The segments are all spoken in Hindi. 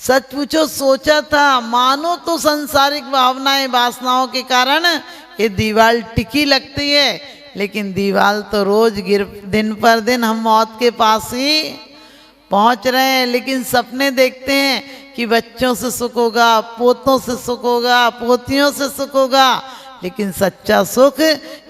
सच पूछो सोचा था, मानो तो सांसारिक भावनाएं वासनाओं के कारण ये दीवार टिकी लगती है, लेकिन दीवार तो रोज दिन पर दिन हम मौत के पास ही पहुंच रहे हैं। लेकिन सपने देखते हैं कि बच्चों से सुख होगा, पोतों से सुख होगा, पोतियों से सुख होगा, लेकिन सच्चा सुख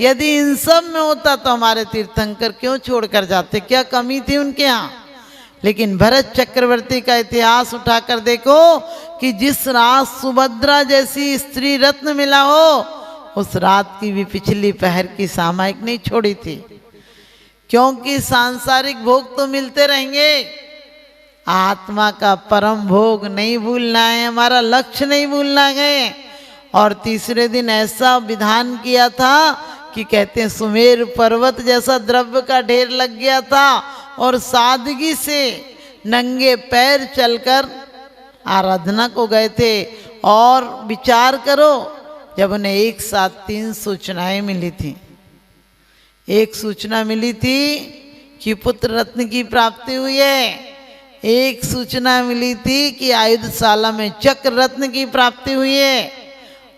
यदि इन सब में होता तो हमारे तीर्थंकर क्यों छोड़कर जाते? क्या कमी थी उनके यहाँ? लेकिन भरत चक्रवर्ती का इतिहास उठाकर देखो कि जिस रात सुभद्रा जैसी स्त्री रत्न मिला हो, उस रात की भी पिछली पहर की सामायिक नहीं छोड़ी थी, क्योंकि सांसारिक भोग तो मिलते रहेंगे, आत्मा का परम भोग नहीं भूलना है, हमारा लक्ष्य नहीं भूलना है। और तीसरे दिन ऐसा विधान किया था कि कहते हैं सुमेर पर्वत जैसा द्रव्य का ढेर लग गया था, और सादगी से नंगे पैर चलकर आराधना को गए थे। और विचार करो, जब उन्हें एक साथ 3 सूचनाएं मिली थी। एक सूचना मिली थी कि पुत्र रत्न की प्राप्ति हुई है, एक सूचना मिली थी कि आयुधशाला में चक्र रत्न की प्राप्ति हुई है,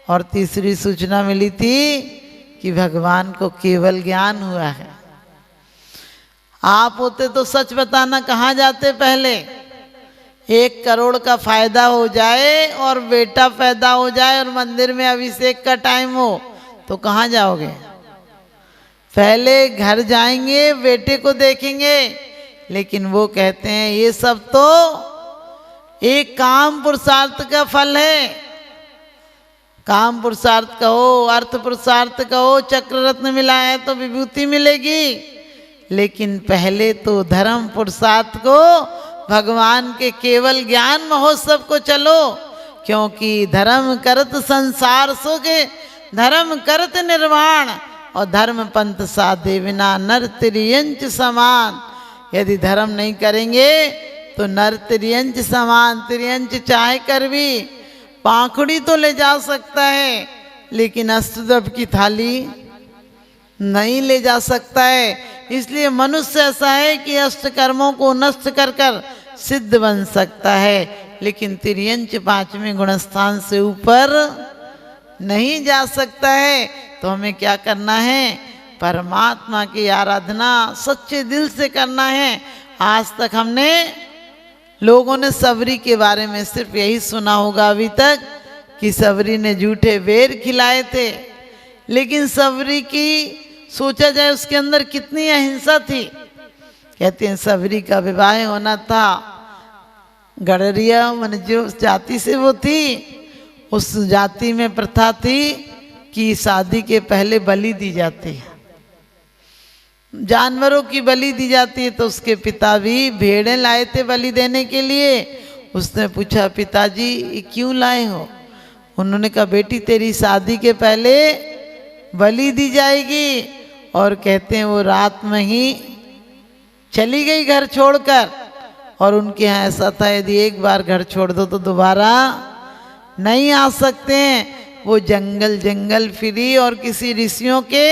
और तीसरी सूचना मिली थी कि भगवान को केवल ज्ञान हुआ है। आप होते तो सच बताना कहाँ जाते? पहले 1 करोड़ का फायदा हो जाए और बेटा पैदा हो जाए और मंदिर में अभिषेक का टाइम हो तो कहाँ जाओगे? पहले घर जाएंगे, बेटे को देखेंगे। लेकिन वो कहते हैं ये सब तो एक काम पुरुषार्थ का फल है। काम पुरुषार्थ कहो, अर्थ पुरुषार्थ कहो, चक्र रत्न मिला है तो विभूति मिलेगी, लेकिन पहले तो धर्म पुरुषार्थ को, भगवान के केवल ज्ञान महोत्सव को चलो, क्योंकि धर्म करत संसार सुख, धर्म करत निर्वाण, और धर्म पंथ साधे बिना नर तिर्यंच समान। यदि धर्म नहीं करेंगे तो नर तिर्यंच समान, तिर्यंच चाहे कर भी पाखुड़ी तो ले जा सकता है, लेकिन अष्टद्रव्य की थाली नहीं ले जा सकता है। इसलिए मनुष्य ऐसा है कि अष्ट कर्मों को नष्ट कर कर सिद्ध बन सकता है, लेकिन तिर्यंच 5वें गुणस्थान से ऊपर नहीं जा सकता है। तो हमें क्या करना है? परमात्मा की आराधना सच्चे दिल से करना है। आज तक हमने लोगों ने सबरी के बारे में सिर्फ यही सुना होगा अभी तक कि सबरी ने झूठे बेर खिलाए थे, लेकिन सबरी की सोचा जाए उसके अंदर कितनी अहिंसा थी। कहते हैं सबरी का विवाह होना था, गडरिया मन जो जाति से वो थी, उस जाति में प्रथा थी कि शादी के पहले बलि दी जाती है, जानवरों की बलि दी जाती है। तो उसके पिता भी भेड़ें लाए थे बलि देने के लिए। उसने पूछा पिताजी ये क्यों लाए हो? उन्होंने कहा बेटी तेरी शादी के पहले बलि दी जाएगी। और कहते हैं वो रात में ही चली गई घर छोड़कर, और उनके यहाँ ऐसा था यदि एक बार घर छोड़ दो तो दोबारा नहीं आ सकते हैं। वो जंगल जंगल फिरी और किसी ऋषियों के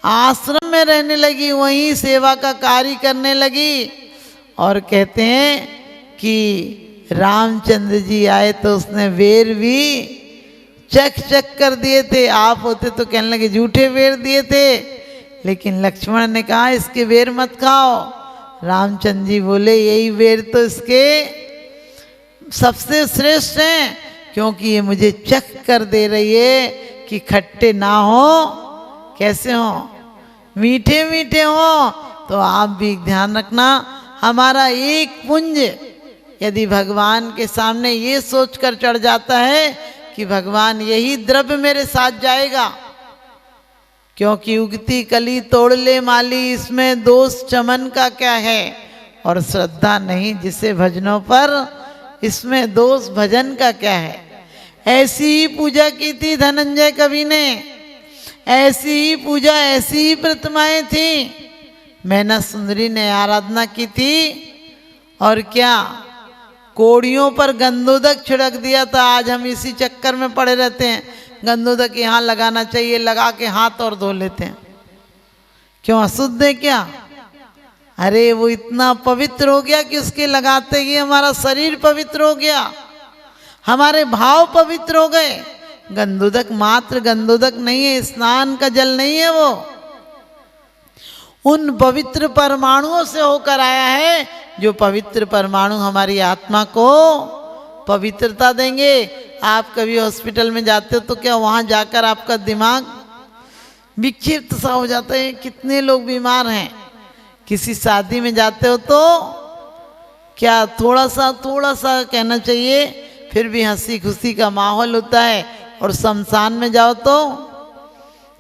आश्रम में रहने लगी, वहीं सेवा का कार्य करने लगी। और कहते हैं कि रामचंद्र जी आए तो उसने बेर भी चक चक कर दिए थे। आप होते तो कहने लगे झूठे बेर दिए थे, लेकिन लक्ष्मण ने कहा इसके बेर मत खाओ। रामचंद्र जी बोले यही बेर तो इसके सबसे श्रेष्ठ हैं, क्योंकि ये मुझे चख कर दे रही है कि खट्टे ना हो, कैसे हो, मीठे मीठे हो। तो आप भी ध्यान रखना, हमारा एक पुंज यदि भगवान के सामने ये सोचकर चढ़ जाता है कि भगवान यही द्रव्य मेरे साथ जाएगा, क्योंकि उगती कली तोड़ ले माली, इसमें दोष चमन का क्या है, और श्रद्धा नहीं जिसे भजनों पर, इसमें दोष भजन का क्या है। ऐसी ही पूजा की थी धनंजय कवि ने, ऐसी ही पूजा, ऐसी ही प्रतिमाएं थी। मैना सुंदरी ने आराधना की थी, और क्या कोड़ियों पर गंधोदक छिड़क दिया था। आज हम इसी चक्कर में पड़े रहते हैं, गंधोदक यहाँ लगाना चाहिए, लगा के हाथ और धो लेते हैं। क्यों? अशुद्ध है क्या? अरे वो इतना पवित्र हो गया कि उसके लगाते ही हमारा शरीर पवित्र हो गया, हमारे भाव पवित्र हो गए। गंधोदक मात्र गंधोदक नहीं है, स्नान का जल नहीं है, वो उन पवित्र परमाणुओं से होकर आया है, जो पवित्र परमाणु हमारी आत्मा को पवित्रता देंगे। आप कभी हॉस्पिटल में जाते हो तो क्या वहाँ जाकर आपका दिमाग विक्षिप्त सा हो जाता है? कितने लोग बीमार हैं। किसी शादी में जाते हो तो क्या थोड़ा सा कहना चाहिए, फिर भी हंसी खुशी का माहौल होता है, और शमशान में जाओ तो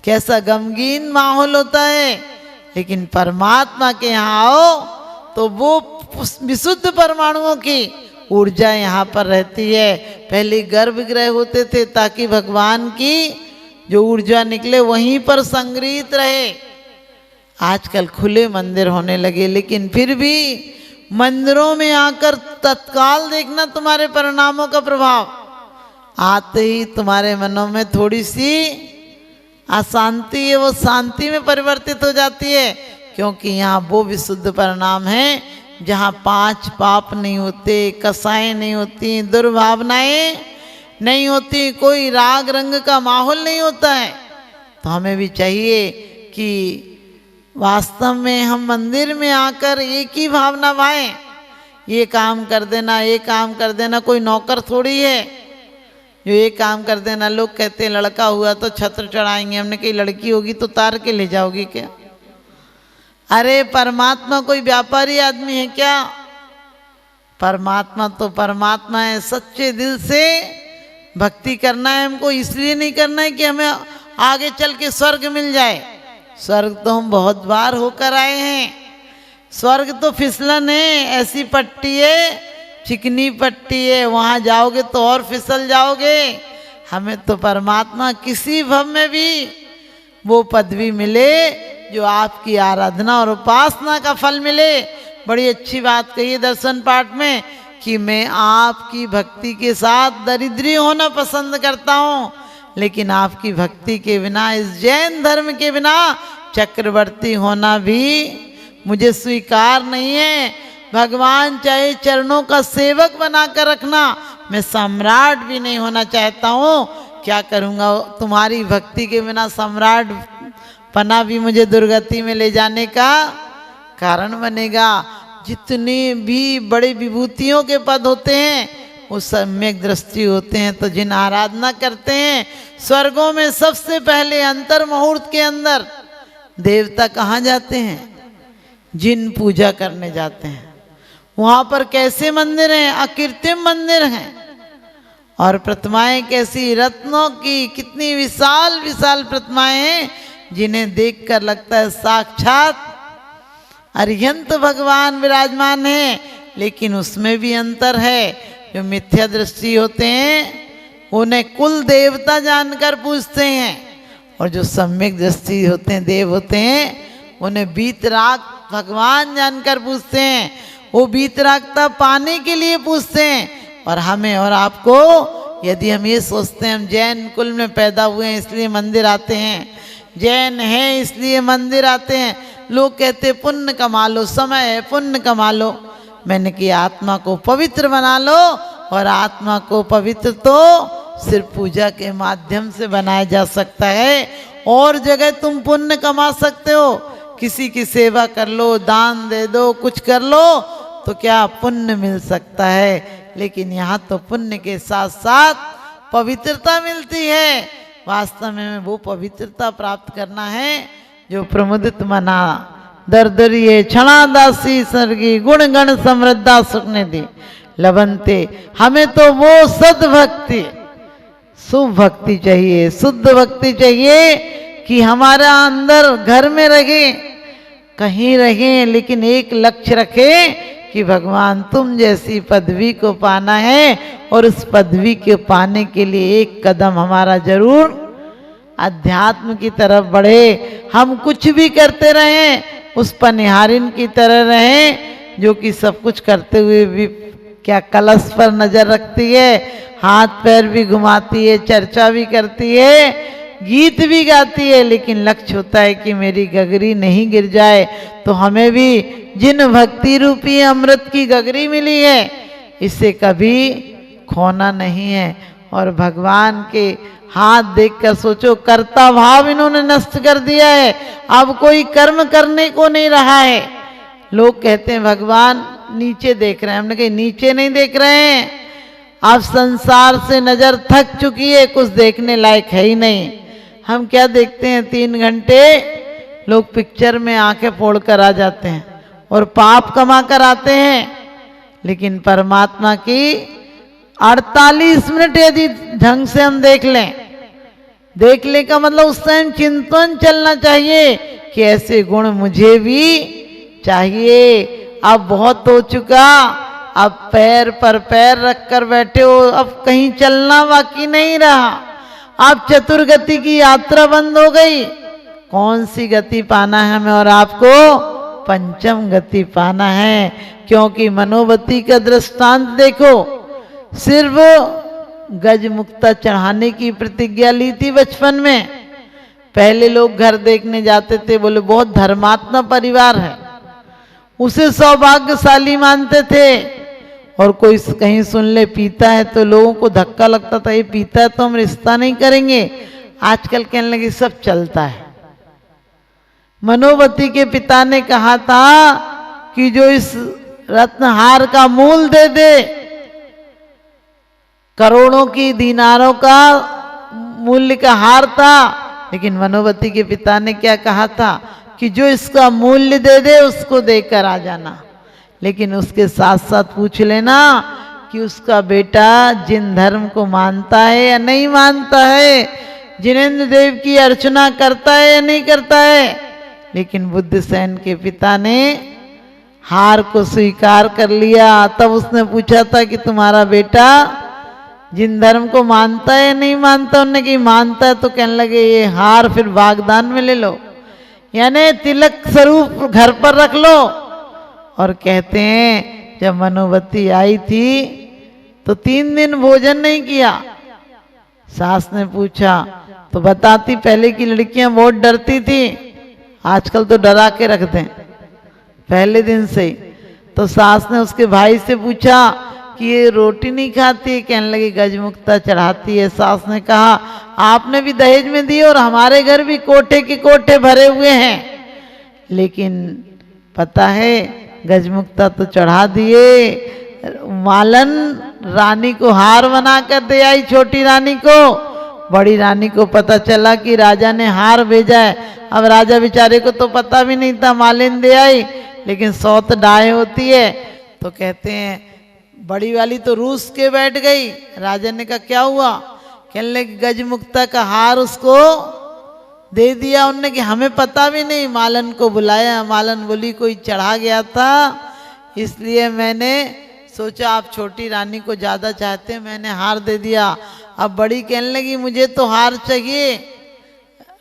कैसा गमगीन माहौल होता है। लेकिन परमात्मा के यहाँ आओ तो वो विशुद्ध परमाणुओं की ऊर्जा यहाँ पर रहती है। पहले गर्भगृह होते थे ताकि भगवान की जो ऊर्जा निकले वहीं पर संग्रहित रहे। आजकल खुले मंदिर होने लगे, लेकिन फिर भी मंदिरों में आकर तत्काल देखना तुम्हारे परिणामों का प्रभाव। आते ही तुम्हारे मनों में थोड़ी सी अशांति है, वो शांति में परिवर्तित हो जाती है, क्योंकि यहाँ वो विशुद्ध परिणाम है जहाँ 5 पाप नहीं होते, कसाएं नहीं होती, दुर्भावनाएं नहीं होती, कोई राग रंग का माहौल नहीं होता है। तो हमें भी चाहिए कि वास्तव में हम मंदिर में आकर एक ही भावना भाएं, ये काम कर देना, ये काम कर देना। कोई नौकर थोड़ी है जो ये काम कर देना। लोग कहते हैं लड़का हुआ तो छत्र चढ़ाएंगे, हमने कही लड़की होगी तो तार के ले जाओगी क्या? अरे परमात्मा कोई व्यापारी आदमी है क्या? परमात्मा तो परमात्मा है। सच्चे दिल से भक्ति करना है हमको, इसलिए नहीं करना है कि हमें आगे चल के स्वर्ग मिल जाए। स्वर्ग तो हम बहुत बार होकर आए हैं। स्वर्ग तो फिसलन है, ऐसी पट्टी है, चिकनी पट्टी है, वहाँ जाओगे तो और फिसल जाओगे। हमें तो परमात्मा किसी भव में भी वो पदवी मिले जो आपकी आराधना और उपासना का फल मिले। बड़ी अच्छी बात कही है दर्शन पाठ में कि मैं आपकी भक्ति के साथ दरिद्री होना पसंद करता हूँ, लेकिन आपकी भक्ति के बिना, इस जैन धर्म के बिना चक्रवर्ती होना भी मुझे स्वीकार नहीं है। भगवान चाहे चरणों का सेवक बनाकर रखना, मैं सम्राट भी नहीं होना चाहता हूँ। क्या करूँगा? तुम्हारी भक्ति के बिना सम्राट पना भी मुझे दुर्गति में ले जाने का कारण बनेगा। जितने भी बड़े विभूतियों के पद होते हैं वो सम्यक दृष्टि होते हैं। तो जिन आराधना करते हैं, स्वर्गों में सबसे पहले अंतर मुहूर्त के अंदर देवता कहाँ जाते हैं? जिन पूजा करने जाते हैं। वहाँ पर कैसे मंदिर हैं? अकृत्रिम मंदिर हैं। और प्रतिमाएं कैसी? रत्नों की। कितनी विशाल विशाल प्रतिमाएं हैं जिन्हें देखकर लगता है साक्षात अरिहंत भगवान विराजमान है। लेकिन उसमें भी अंतर है। जो मिथ्या दृष्टि होते हैं उन्हें कुल देवता जानकर पूजते हैं, और जो सम्यक दृष्टि होते हैं, देव होते हैं, उन्हें वीतराग भगवान जानकर पूजते हैं। वो वीतरागता पाने के लिए पूजते हैं। और हमें और आपको, यदि हम ये सोचते हैं हम जैन कुल में पैदा हुए हैं इसलिए मंदिर आते हैं, जैन हैं इसलिए मंदिर आते हैं, लोग कहते पुण्य कमा लो, समय है पुण्य कमा लो। मैंने कि आत्मा को पवित्र बना लो, और आत्मा को पवित्र तो सिर्फ पूजा के माध्यम से बनाया जा सकता है। और जगह तुम पुण्य कमा सकते हो, किसी की सेवा कर लो, दान दे दो, कुछ कर लो तो क्या पुण्य मिल सकता है। लेकिन यहाँ तो पुण्य के साथ साथ पवित्रता मिलती है। वास्तव में वो पवित्रता प्राप्त करना है जो प्रमुदित मना दरदरिये क्षणा दासी सर्गी गुण गण समृद्धा सुखने दी लबनते। हमें तो वो सद्भक्ति, शुभ भक्ति चाहिए, शुद्ध भक्ति चाहिए कि हमारा अंदर घर में रहे, कहीं रहे, लेकिन एक लक्ष्य रखे कि भगवान तुम जैसी पदवी को पाना है, और उस पदवी के पाने के लिए एक कदम हमारा जरूर अध्यात्म की तरफ बढ़े। हम कुछ भी करते रहें, उस पनिहारिन की तरह रहें जो कि सब कुछ करते हुए भी क्या कलश पर नजर रखती है, हाथ पैर भी घुमाती है, चर्चा भी करती है, गीत भी गाती है, लेकिन लक्ष्य होता है कि मेरी गगरी नहीं गिर जाए। तो हमें भी जिन भक्ति रूपी अमृत की गगरी मिली है इसे कभी खोना नहीं है। और भगवान के हाथ देखकर सोचो, कर्ता भाव इन्होंने नष्ट कर दिया है, अब कोई कर्म करने को नहीं रहा है। लोग कहते हैं भगवान नीचे देख रहे हैं, हमने कहा नीचे नहीं देख रहे हैं, अब संसार से नजर थक चुकी है, कुछ देखने लायक है ही नहीं। हम क्या देखते हैं, 3 घंटे लोग पिक्चर में आंखें फोड़ कर आ जाते हैं और पाप कमा कर आते हैं, लेकिन परमात्मा की 48 मिनट यदि ढंग से हम देख लें का मतलब उस टाइम चिंतन चलना चाहिए कि ऐसे गुण मुझे भी चाहिए। अब बहुत हो चुका, अब पैर पर पैर रख कर बैठे हो, अब कहीं चलना बाकी नहीं रहा, अब चतुर्गति की यात्रा बंद हो गई। कौन सी गति पाना है हमें और आपको? पंचम गति पाना है। क्योंकि मनोवती का दृष्टांत देखो, सिर्फ गज मुक्ता चढ़ाने की प्रतिज्ञा ली थी बचपन में। पहले लोग घर देखने जाते थे, बोले बहुत धर्मात्मा परिवार है, उसे सौभाग्यशाली मानते थे। और कोई कहीं सुन ले पीता है तो लोगों को धक्का लगता था, ये पीता है तो हम रिश्ता नहीं करेंगे। आजकल कहने लगे सब चलता है। मनोवती के पिता ने कहा था कि जो इस रत्नहार का मूल दे दे, करोड़ों की दीनारों का मूल्य का हार था, लेकिन मनोवती के पिता ने क्या कहा था कि जो इसका मूल्य दे दे उसको देकर आ जाना, लेकिन उसके साथ साथ पूछ लेना कि उसका बेटा जिन धर्म को मानता है या नहीं मानता है, जिनेंद्र देव की अर्चना करता है या नहीं करता है। लेकिन बुद्धसेन के पिता ने हार को स्वीकार कर लिया। तब उसने पूछा था कि तुम्हारा बेटा जिन धर्म को मानता है या नहीं मानता? उन्होंने कि मानता है। तो कहने लगे ये हार फिर वागदान में ले लो, यानी तिलक स्वरूप घर पर रख लो। और कहते हैं जब मनोवती आई थी तो 3 दिन भोजन नहीं किया। सास ने पूछा तो बताती, पहले की लड़कियां बहुत डरती थी, आजकल तो डरा के रख दें पहले दिन से ही। तो सास ने उसके भाई से पूछा कि ये रोटी नहीं खाती? कहने लगी गजमुक्ता चढ़ाती है। सास ने कहा आपने भी दहेज में दी और हमारे घर भी कोठे के कोठे भरे हुए हैं, लेकिन पता है गजमुक्ता तो चढ़ा दिए। मालन रानी को हार बना कर दे आई, छोटी रानी को। बड़ी रानी को पता चला कि राजा ने हार भेजा है। अब राजा बेचारे को तो पता भी नहीं था, मालिन दे आई, लेकिन सौत डाय होती है। तो कहते हैं बड़ी वाली तो रूस के बैठ गई। राजा ने कहा क्या हुआ? कहने लगे गजमुक्ता का हार उसको दे दिया उनने कि हमें पता भी नहीं। मालन को बुलाया, मालन बोली कोई चढ़ा गया था, इसलिए मैंने सोचा आप छोटी रानी को ज़्यादा चाहते हैं, मैंने हार दे दिया। अब बड़ी कहने लगी मुझे तो हार चाहिए।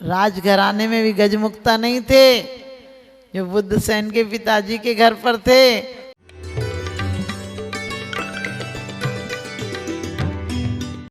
राजघराने में भी गजमुक्ता नहीं थे, जो बुद्धसेन के पिताजी के घर पर थे